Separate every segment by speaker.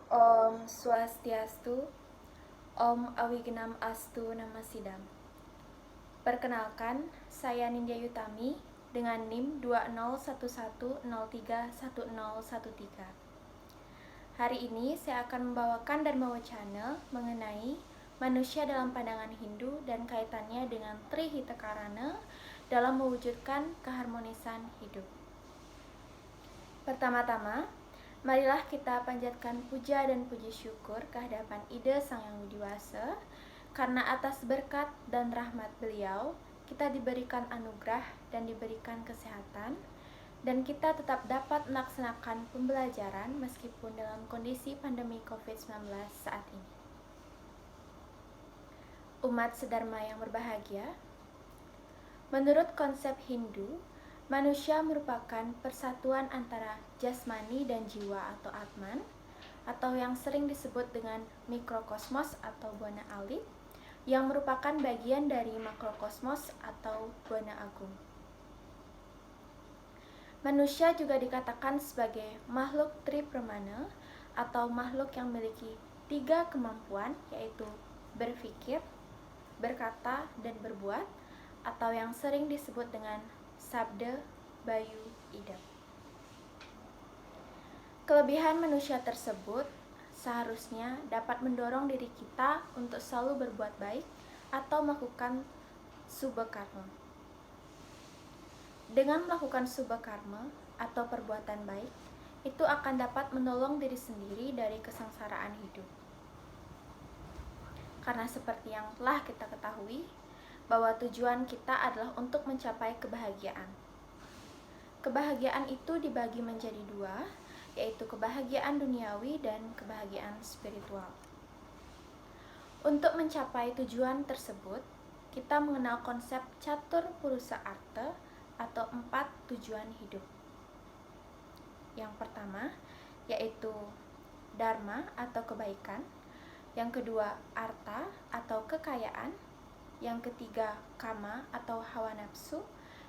Speaker 1: Om Swastiastu, Om Awigenam Astu Namasidam. Perkenalkan, saya Nindya Yutami dengan NIM 2011031013. Hari ini saya akan membawakan Dharma Wacana mengenai manusia dalam pandangan Hindu dan kaitannya dengan Trihitakarana dalam mewujudkan keharmonisan hidup. Pertama-tama, marilah kita panjatkan puja dan puji syukur kehadapan Ida Sang Yang Widiwasa, karena atas berkat dan rahmat beliau, kita diberikan anugerah dan diberikan kesehatan, dan kita tetap dapat melaksanakan pembelajaran meskipun dalam kondisi pandemi COVID-19 saat ini. Umat sedharma yang berbahagia, menurut konsep Hindu, manusia merupakan persatuan antara jasmani dan jiwa atau Atman, atau yang sering disebut dengan mikrokosmos atau buana alit, yang merupakan bagian dari makrokosmos atau buana agung. Manusia juga dikatakan sebagai makhluk tripramana atau makhluk yang memiliki 3 kemampuan, yaitu berpikir, berkata, dan berbuat, atau yang sering disebut dengan sabda, bayu, idam. Kelebihan manusia tersebut seharusnya dapat mendorong diri kita untuk selalu berbuat baik atau melakukan subha karma. Dengan melakukan subha karma atau perbuatan baik, itu akan dapat menolong diri sendiri dari kesengsaraan hidup. Karena seperti yang telah kita ketahui, bahwa tujuan kita adalah untuk mencapai kebahagiaan. Kebahagiaan itu dibagi menjadi 2, yaitu kebahagiaan duniawi dan kebahagiaan spiritual. Untuk mencapai tujuan tersebut, kita mengenal konsep catur purusa arta atau 4 tujuan hidup. Yang pertama, yaitu dharma atau kebaikan. Yang kedua, arta atau kekayaan. Yang ketiga, kama atau hawa nafsu.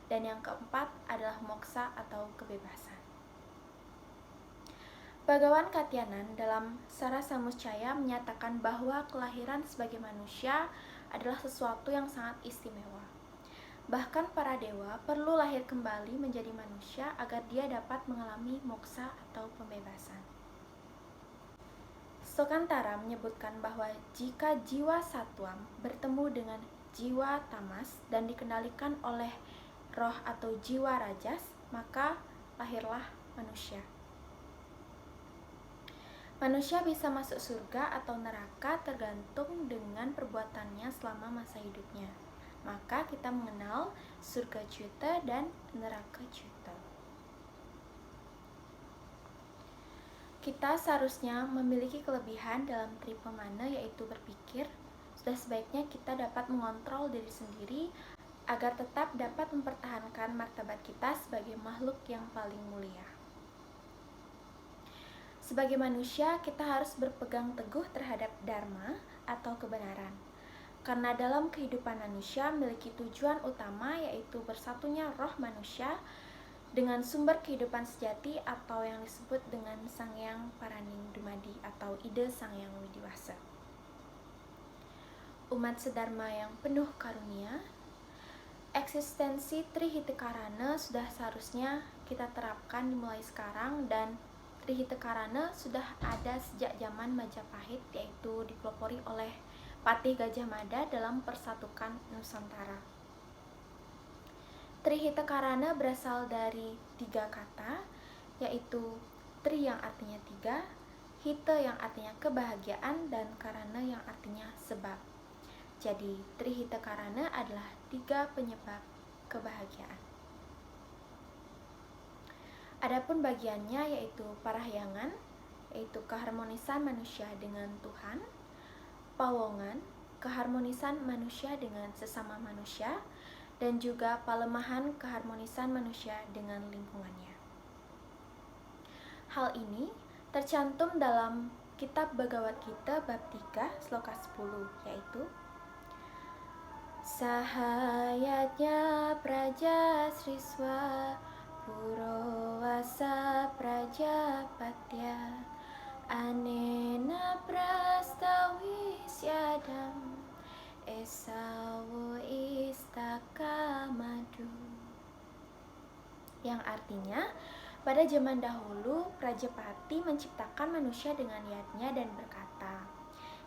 Speaker 1: Dan yang keempat adalah moksa atau kebebasan. Bhagawan Katyanan dalam Sarasamuscaya menyatakan bahwa kelahiran sebagai manusia adalah sesuatu yang sangat istimewa. Bahkan para dewa perlu lahir kembali menjadi manusia agar dia dapat mengalami moksa atau pembebasan. Sokantara menyebutkan bahwa jika jiwa satwam bertemu dengan jiwa tamas dan dikendalikan oleh roh atau jiwa rajas, maka lahirlah manusia. Manusia bisa masuk surga atau neraka tergantung dengan perbuatannya selama masa hidupnya. Maka kita mengenal surga Cyuta dan neraka Cyuta. Kita seharusnya memiliki kelebihan dalam tripamana, yaitu berpikir. Sudah sebaiknya kita dapat mengontrol diri sendiri agar tetap dapat mempertahankan martabat kita sebagai makhluk yang paling mulia. Sebagai manusia, kita harus berpegang teguh terhadap dharma atau kebenaran. Karena dalam kehidupan manusia memiliki tujuan utama, yaitu bersatunya roh manusia dengan sumber kehidupan sejati atau yang disebut dengan Sang Yang Paraning Dumadi atau Ida Sang Yang Widiwasa. Umat sedharma yang penuh karunia, eksistensi Trihitakarana sudah seharusnya kita terapkan dimulai sekarang, dan Trihitakarana sudah ada sejak zaman Majapahit, yaitu dipelopori oleh Patih Gajah Mada dalam persatukan Nusantara. Trihitakarana berasal dari 3 kata, yaitu tri yang artinya 3, hita yang artinya kebahagiaan, dan karana yang artinya sebab. Jadi Trihitakarana adalah 3 penyebab kebahagiaan. Adapun bagiannya yaitu parahyangan, yaitu keharmonisan manusia dengan Tuhan, pawongan, keharmonisan manusia dengan sesama manusia, dan juga palemahan, keharmonisan manusia dengan lingkungannya. Hal ini tercantum dalam kitab Bhagavad Gita bab 3 sloka 10, yaitu Sahayatnya praja sriswa Purowasa Prajapatya Anena prastawi syadam Esawu istaka madu. Yang artinya, pada zaman dahulu Prajapati menciptakan manusia dengan yadnya dan berkata,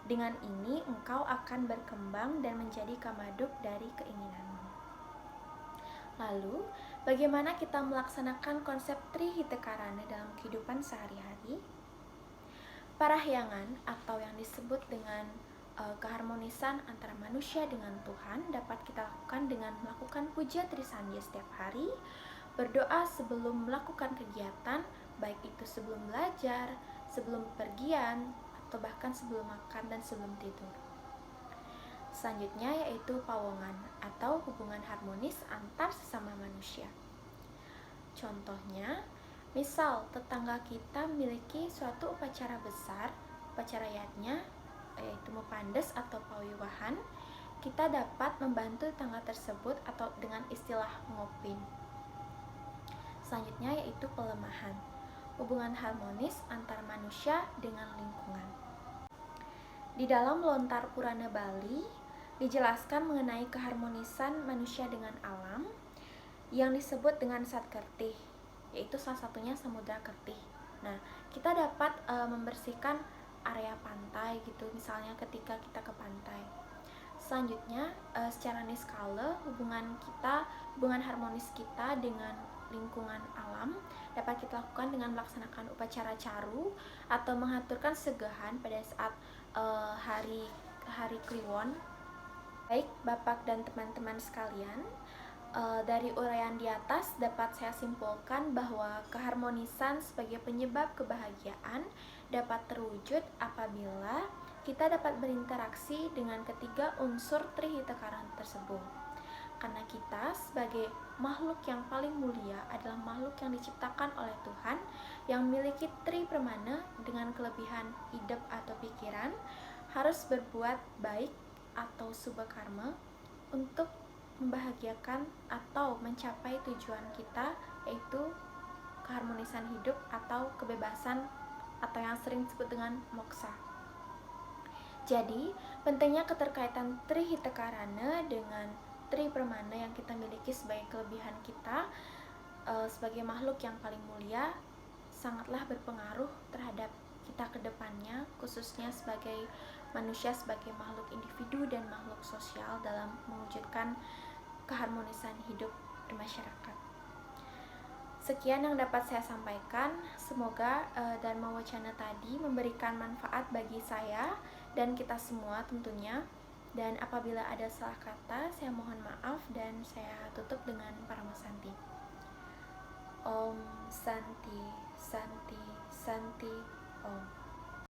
Speaker 1: dengan ini engkau akan berkembang dan menjadi kamaduk dari keinginanmu. Lalu, bagaimana kita melaksanakan konsep Trihitakarana dalam kehidupan sehari-hari? Parahyangan atau yang disebut dengan keharmonisan antara manusia dengan Tuhan dapat kita lakukan dengan melakukan puja Trisandya setiap hari, berdoa sebelum melakukan kegiatan, baik itu sebelum belajar, sebelum pergian, atau bahkan sebelum makan dan sebelum tidur. Selanjutnya yaitu pawongan atau hubungan harmonis antar sesama manusia. Contohnya, misal tetangga kita memiliki suatu upacara besar, upacara yadnya, yaitu mupandes atau pawiwahan, kita dapat membantu tetangga tersebut atau dengan istilah ngopin. Selanjutnya yaitu pelemahan, hubungan harmonis antar manusia dengan lingkungan. Di dalam Lontar Purana Bali dijelaskan mengenai keharmonisan manusia dengan alam yang disebut dengan Satkertih, yaitu salah satunya Samudra Kertih. Nah, kita dapat membersihkan area pantai gitu, misalnya ketika kita ke pantai. Selanjutnya, secara niskala hubungan harmonis kita dengan lingkungan alam dapat kita lakukan dengan melaksanakan upacara caru atau mengaturkan segahan pada saat hari Kliwon. Baik, Bapak dan teman-teman sekalian, dari uraian di atas dapat saya simpulkan bahwa keharmonisan sebagai penyebab kebahagiaan dapat terwujud apabila kita dapat berinteraksi dengan ketiga unsur Trihitakarana tersebut. Karena kita sebagai makhluk yang paling mulia adalah makhluk yang diciptakan oleh Tuhan yang memiliki tri pramana dengan kelebihan hidup atau pikiran, harus berbuat baik atau subha karma untuk membahagiakan atau mencapai tujuan kita, yaitu keharmonisan hidup atau kebebasan atau yang sering disebut dengan moksha. Jadi, pentingnya keterkaitan Trihitakarana dengan tri pramana yang kita miliki sebagai kelebihan kita sebagai makhluk yang paling mulia sangatlah berpengaruh terhadap kita ke depannya, khususnya sebagai manusia, sebagai makhluk individu dan makhluk sosial dalam mewujudkan keharmonisan hidup bermasyarakat. Sekian yang dapat saya sampaikan. Semoga Dharma Wacana tadi memberikan manfaat bagi saya dan kita semua tentunya. Dan apabila ada salah kata, saya mohon maaf dan saya tutup dengan Paramasanti. Om Santi, Santi, Santi, Om.